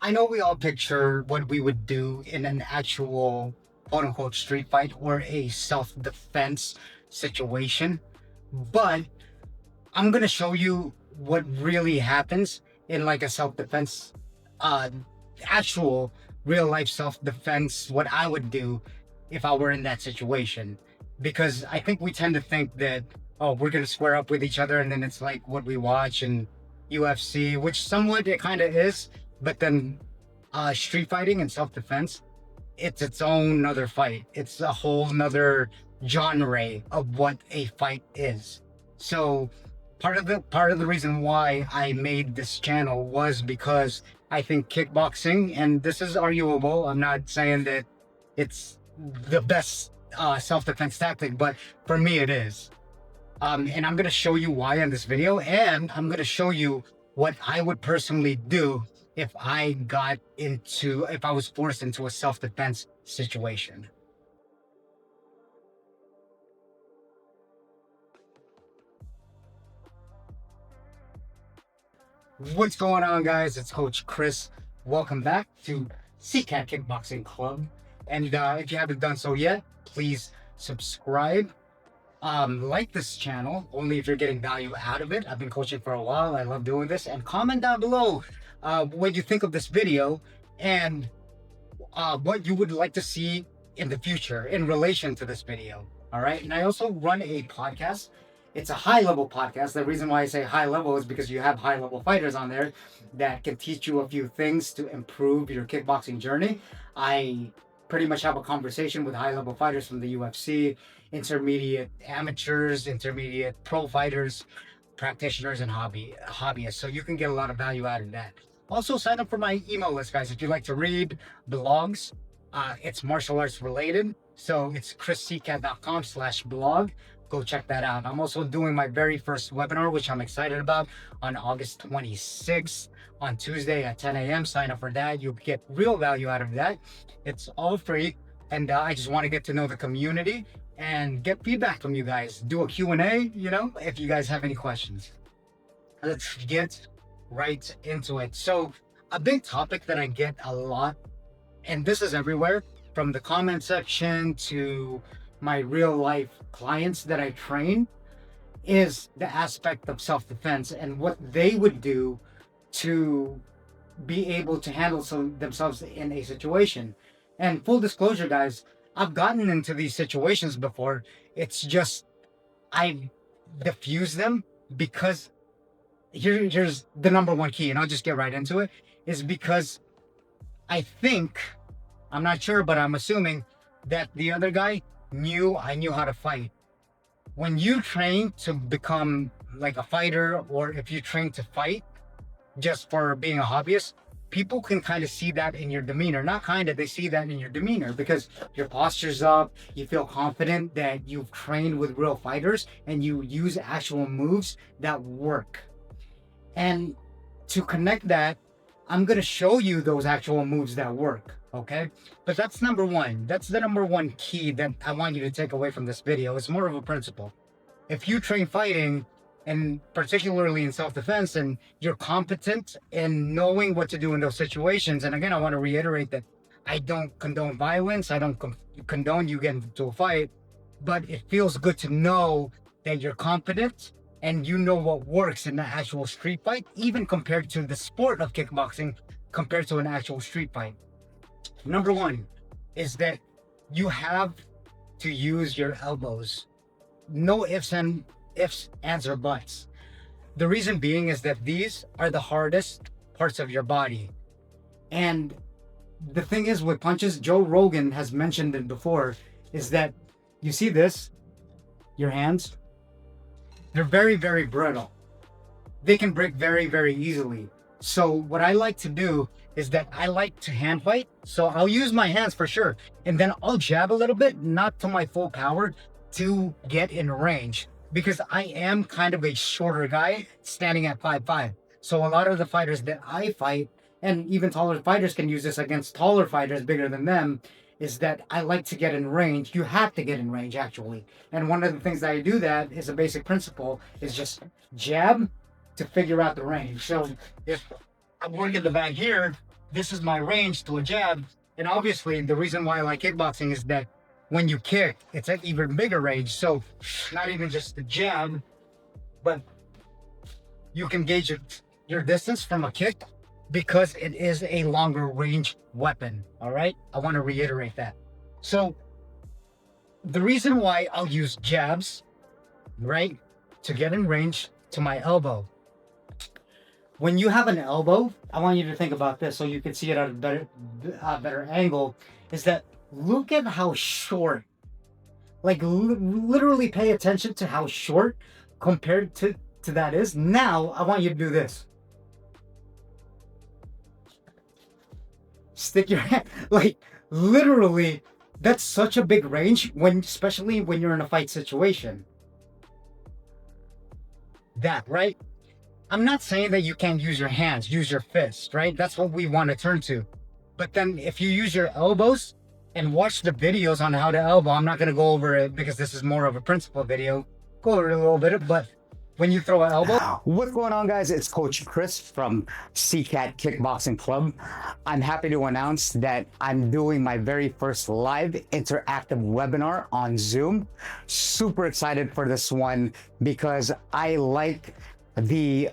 I know we all picture what we would do in an actual quote unquote street fight or a self defense situation, but I'm gonna show you what really happens in like a self defense, uh, actual real life self defense, what I would do if I were in that situation. Because I think we tend to think that, oh, we're gonna square up with each other and then it's like what we watch in UFC, which somewhat it kind of is, but then street fighting and self defense, it's its own other fight. It's a whole nother genre of what a fight is. So part of the reason why I made this channel was because I think kickboxing, and this is arguable. I'm not saying that it's the best self-defense tactic, but for me it is. And I'm gonna show you why in this video, and I'm gonna show you what I would personally do if if I was forced into a self-defense situation. What's going on, guys? It's Coach Chris. Welcome back to Sicat Kickboxing Club. And if you haven't done so yet, please subscribe. Like this channel, only if you're getting value out of it. I've been coaching for a while. I love doing this. And comment down below what you think of this video and what you would like to see in the future in relation to this video. All right. And I also run a podcast. It's a high-level podcast. The reason why I say high-level is because you have high-level fighters on there that can teach you a few things to improve your kickboxing journey. I pretty much have a conversation with high-level fighters from the UFC, intermediate amateurs, intermediate pro fighters, practitioners, and hobbyists. So you can get a lot of value out of that. Also, sign up for my email list, guys. If you like to read blogs, it's martial arts related. So it's chrissicat.com/blog. Go check that out. I'm also doing my very first webinar, which I'm excited about, on August 26th on Tuesday at 10 a.m. Sign up for that. You'll get real value out of that. It's all free. And I just want to get to know the community and get feedback from you guys. Do a Q&A, if you guys have any questions. Let's get right into it. So a big topic that I get a lot, and this is everywhere, from the comment section to my real life clients that I train, is the aspect of self-defense and what they would do to be able to handle themselves in a situation. And full disclosure, guys, I've gotten into these situations before. It's just I diffuse them because here's the number one key, and I'll just get right into it, is because I'm not sure, but I'm assuming that the other guy knew I knew how to fight. When you train to become like a fighter, or if you train to fight just for being a hobbyist, people can kind of see that in your demeanor. Not kind of, they see that in your demeanor because your posture's up, you feel confident that you've trained with real fighters and you use actual moves that work. And to connect that, I'm going to show you those actual moves that work. Okay, but that's number one. That's the number one key that I want you to take away from this video. It's more of a principle. If you train fighting, and particularly in self-defense, and you're competent in knowing what to do in those situations, and again, I want to reiterate that I don't condone violence. I don't condone you getting into a fight, but it feels good to know that you're competent and you know what works in the actual street fight, even compared to the sport of kickboxing, compared to an actual street fight. Number one is that you have to use your elbows. No ifs, ands, or buts. The reason being is that these are the hardest parts of your body. And the thing is with punches, Joe Rogan has mentioned it before, is that you see this, your hands, they're very, very brittle. They can break very, very easily. So what I like to do is that I like to hand fight. So I'll use my hands for sure. And then I'll jab a little bit, not to my full power, to get in range. Because I am kind of a shorter guy standing at 5'5". So a lot of the fighters that I fight, and even taller fighters can use this against taller fighters bigger than them, is that I like to get in range. You have to get in range, actually. And one of the things that I do that is a basic principle, is just jab to figure out the range. So if I'm working the bag here, this is my range to a jab. And obviously, the reason why I like kickboxing is that when you kick, it's an even bigger range. So not even just the jab, but you can gauge your distance from a kick because it is a longer range weapon. All right. I want to reiterate that. So the reason why I'll use jabs, right, to get in range to my elbow. When you have an elbow, I want you to think about this so you can see it at a better angle, is that look at how short, like literally pay attention to how short compared to that is. Now, I want you to do this. Stick your hand, like literally, that's such a big range especially when you're in a fight situation. That, right? I'm not saying that you can't use your hands, use your fist, right? That's what we want to turn to. But then if you use your elbows and watch the videos on how to elbow, I'm not going to go over it because this is more of a principle video. Go over it a little bit, but when you throw an elbow. What's going on, guys? It's Coach Chris from Sicat Kickboxing Club. I'm happy to announce that I'm doing my very first live interactive webinar on Zoom. Super excited for this one because I like the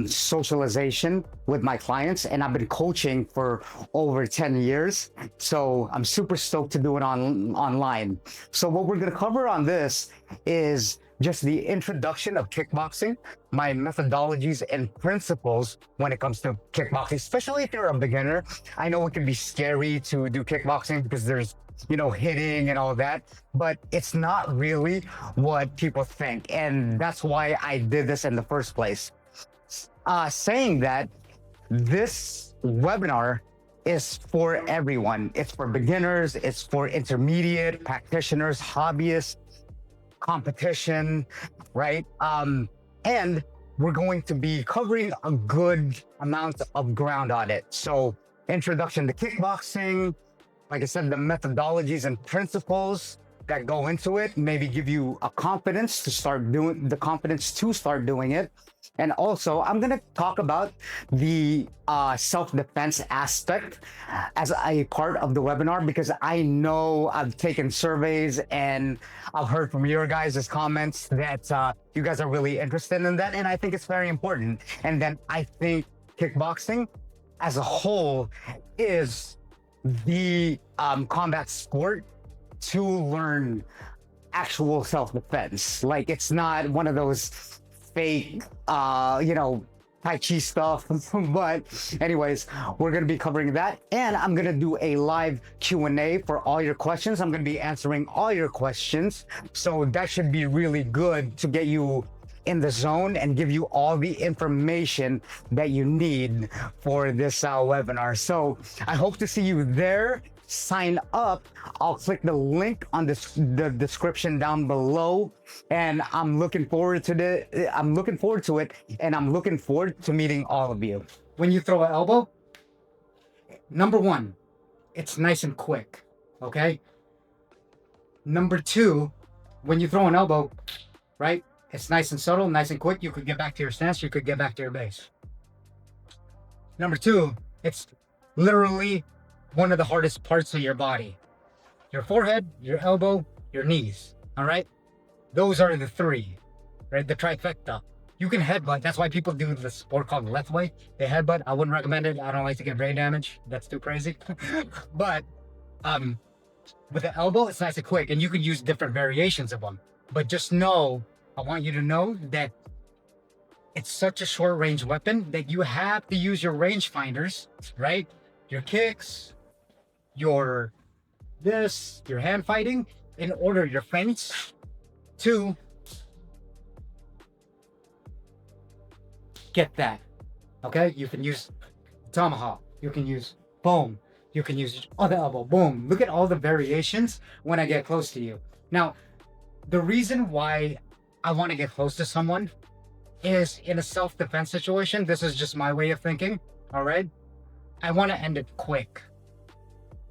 socialization with my clients, and I've been coaching for over 10 years. So I'm super stoked to do it online. So what we're going to cover on this is just the introduction of kickboxing, my methodologies and principles when it comes to kickboxing, especially if you're a beginner. I know it can be scary to do kickboxing because there's, hitting and all that, but it's not really what people think. And that's why I did this in the first place. Saying that, this webinar is for everyone. It's for beginners, it's for intermediate, practitioners, hobbyists, competition, right? And we're going to be covering a good amount of ground on it. So introduction to kickboxing, like I said, the methodologies and principles that go into it, maybe give you a confidence to start doing it. And also, I'm going to talk about the self-defense aspect as a part of the webinar, because I know I've taken surveys and I've heard from your guys' comments that you guys are really interested in that. And I think it's very important. And then I think kickboxing as a whole is the combat sport to learn actual self-defense. Like, it's not one of those fake, Tai Chi stuff. But anyways, we're going to be covering that. And I'm going to do a live Q&A for all your questions. I'm going to be answering all your questions. So that should be really good to get you in the zone and give you all the information that you need for this webinar. So I hope to see you there. Sign up. I'll click the link on the description down below, and I'm looking forward to it, and I'm looking forward to meeting all of you. When you throw an elbow, number one, it's nice and quick, okay? Number two, when you throw an elbow, right, it's nice and subtle, nice and quick. You could get back to your stance, you could get back to your base. Number two, it's literally one of the hardest parts of your body. Your forehead, your elbow, your knees, all right? Those are the three, right? The trifecta. You can headbutt. That's why people do the sport called left way. They headbutt. I wouldn't recommend it. I don't like to get brain damage. That's too crazy. But with the elbow, it's nice and quick, and you can use different variations of them. But just know, I want you to know that it's such a short range weapon that you have to use your range finders, right? Your kicks, your hand fighting, in order, your feints, to get that. Okay? You can use tomahawk, you can use boom, you can use other elbow, boom. Look at all the variations when I get close to you. Now, the reason why I want to get close to someone is in a self-defense situation. This is just my way of thinking, all right? I want to end it quick.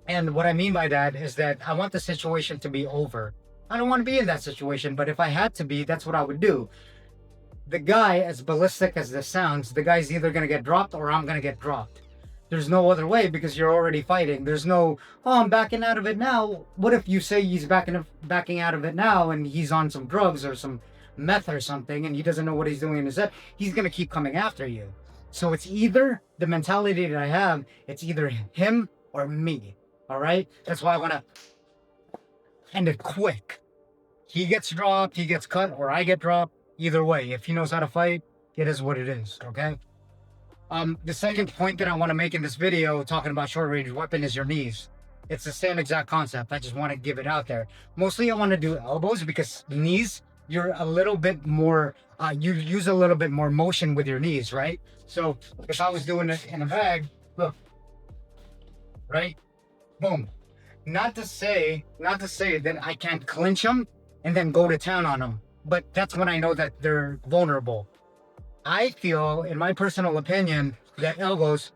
And what I mean by that is that I want the situation to be over. I don't want to be in that situation, but if I had to be, that's what I would do. The guy, as ballistic as this sounds, the guy's either going to get dropped or I'm going to get dropped. There's no other way because you're already fighting. There's no, oh, I'm backing out of it now. What if you say he's backing out of it now and he's on some drugs or some meth or something and he doesn't know what he's doing in his head? He's gonna keep coming after you. So it's either the mentality that I have, it's either him or me. All right. That's why I want to end it quick. He gets dropped, he gets cut, or I get dropped. Either way, if he knows how to fight, it is what it is. Okay. The second point that I want to make in this video, talking about short range weapon, is your knees. It's the same exact concept. I just want to give it out there. Mostly, I want to do elbows because knees, you're a little bit more. You use a little bit more motion with your knees, right? So if I was doing it in a bag, look, right, boom. Not to say that I can't clinch them and then go to town on them, but that's when I know that they're vulnerable. I feel, in my personal opinion, that elbows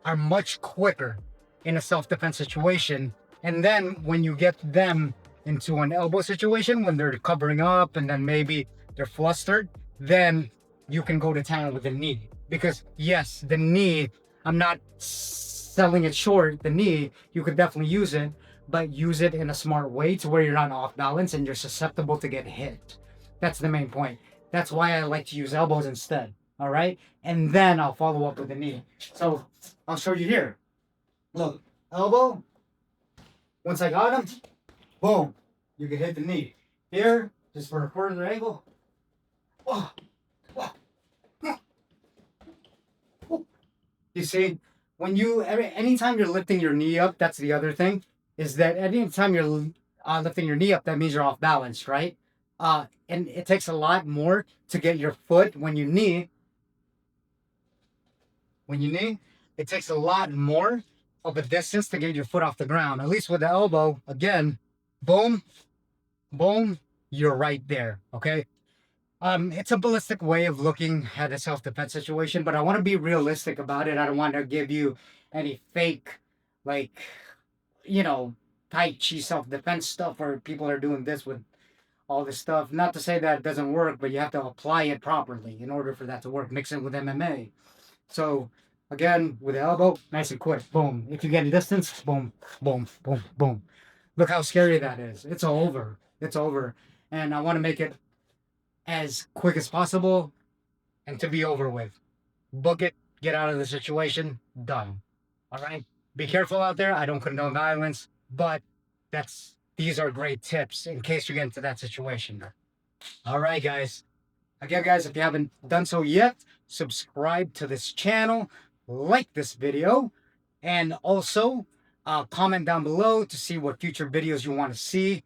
are much quicker in a self-defense situation. And then when you get them into an elbow situation, when they're covering up and then maybe they're flustered, then you can go to town with the knee. Because yes, the knee, I'm not selling it short, the knee, you could definitely use it, but use it in a smart way to where you're not off balance and you're susceptible to get hit. That's the main point. That's why I like to use elbows instead. All right. And then I'll follow up with the knee. So I'll show you here. Look, elbow. Once I got him, boom, you can hit the knee. Here, just for a further angle. Oh, oh, oh. You see, when anytime you're lifting your knee up, that's the other thing, is that anytime you're lifting your knee up, that means you're off balance, right? And it takes a lot more to get your foot when you knee. It takes a lot more of a distance to get your foot off the ground. At least with the elbow, again, boom, boom, you're right there. Okay. It's a ballistic way of looking at a self-defense situation, but I want to be realistic about it. I don't want to give you any fake, like, Tai Chi self-defense stuff where people are doing this with all this stuff. Not to say that it doesn't work, but you have to apply it properly in order for that to work. Mix it with MMA. So again, with the elbow, nice and quick. Boom. If you get a distance, boom, boom, boom, boom. Look how scary that is. It's over. It's over. And I want to make it as quick as possible and to be over with. Book it, get out of the situation, done. All right? Be careful out there. I don't condone violence, but these are great tips in case you get into that situation. All right, guys. Again, guys, if you haven't done so yet, subscribe to this channel, like this video, and also comment down below to see what future videos you want to see,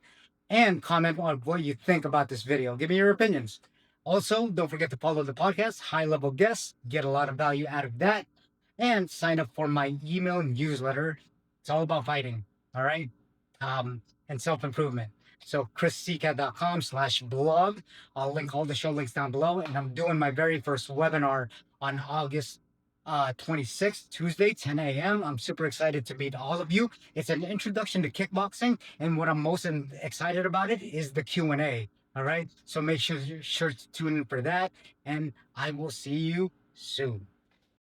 and comment on what you think about this video. Give me your opinions. Also, don't forget to follow the podcast, High Level Guests. Get a lot of value out of that. And sign up for my email newsletter. It's all about fighting, all right? And self-improvement. So chrissicat.com/blog. I'll link all the show links down below. And I'm doing my very first webinar on August 26th, Tuesday, 10 a.m. I'm super excited to meet all of you. It's an introduction to kickboxing. And what I'm most excited about it is the Q&A. All right. So make sure to tune in for that. And I will see you soon.